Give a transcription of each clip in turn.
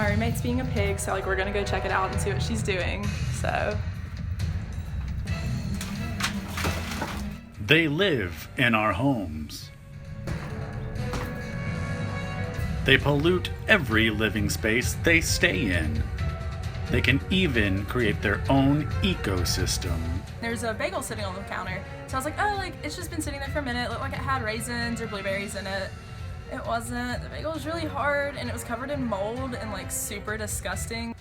My roommate's being a pig, so like we're gonna go check it out and see what she's doing, so. They live in our homes. They pollute every living space they stay in. They can even create their own ecosystem. There's a bagel sitting on the counter, so I was like, oh, like it's just been sitting there for a minute. It looked like it had raisins or blueberries in it. It wasn't. The bagel was really hard and it was covered in mold and like super disgusting.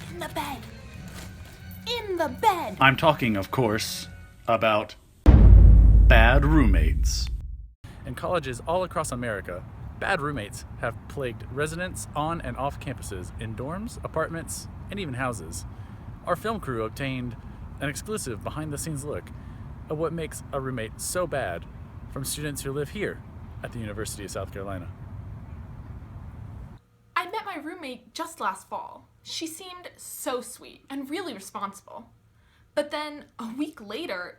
In the bed. In the bed. I'm talking, of course, about bad roommates. In colleges all across America, bad roommates have plagued residents on and off campuses in dorms, apartments, and even houses. Our film crew obtained an exclusive behind-the-scenes look at what makes a roommate so bad from students who live here at the University of South Carolina. I met my roommate just last fall. She seemed so sweet and really responsible. But then a week later,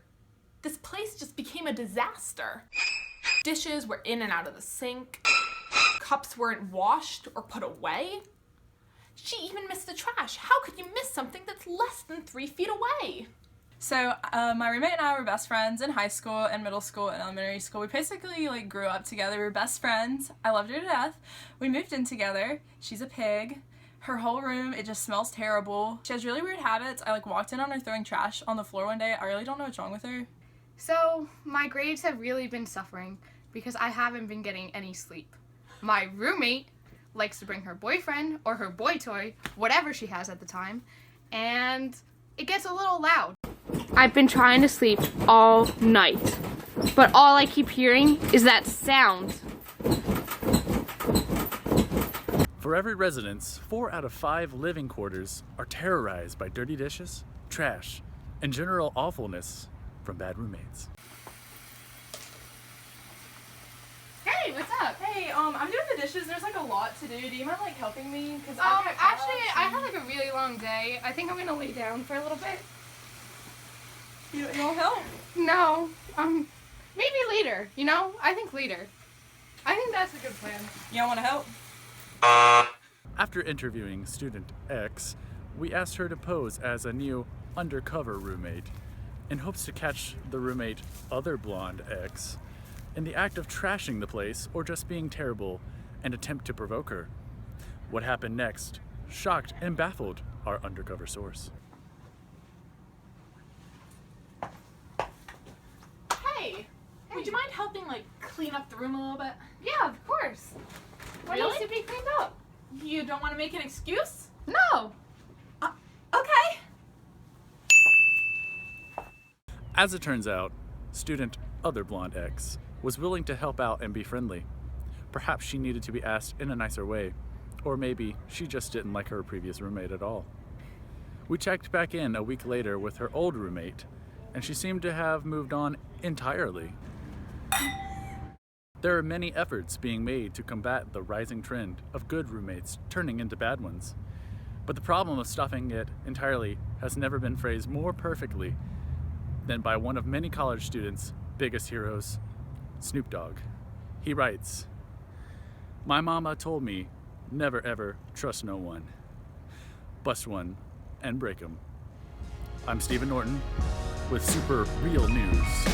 this place just became a disaster. Dishes were in and out of the sink. Cups weren't washed or put away. She even missed the trash. How could you miss something that's less than 3 feet away? So my roommate and I were best friends in high school and middle school and elementary school. We basically like grew up together. We were best friends. I loved her to death. We moved in together. She's a pig. Her whole room, it just smells terrible. She has really weird habits. I like walked in on her throwing trash on the floor one day. I really don't know what's wrong with her. So my grades have really been suffering because I haven't been getting any sleep. My roommate likes to bring her boyfriend or her boy toy, whatever she has at the time, and it gets a little loud. I've been trying to sleep all night, but all I keep hearing is that sound. For every residence, 4 out of 5 living quarters are terrorized by dirty dishes, trash, and general awfulness from bad roommates. Hey, what's up? Hey, I'm doing the dishes. There's like a lot to do. Do you mind like helping me? Cause Actually, I had like a really long day. I think I'm gonna lay down for a little bit. You don't help? No, maybe later, you know? I think later. I think that's a good plan. You don't want to help? After interviewing student X, we asked her to pose as a new undercover roommate in hopes to catch the roommate other blonde X in the act of trashing the place or just being terrible and attempt to provoke her. What happened next shocked and baffled our undercover source. Hey, would you mind helping like clean up the room a little bit? Yeah, of course. What Really? needs to be cleaned up? You don't want to make an excuse? No. Okay. As it turns out, student other blonde X was willing to help out and be friendly. Perhaps she needed to be asked in a nicer way, or maybe she just didn't like her previous roommate at all. We checked back in a week later with her old roommate, and she seemed to have moved on entirely. There are many efforts being made to combat the rising trend of good roommates turning into bad ones. But the problem of stopping it entirely has never been phrased more perfectly than by one of many college students' biggest heroes, Snoop Dogg. He writes, "My mama told me, never ever trust no one. Bust one and break 'em." I'm Stephen Norton with Super Real News.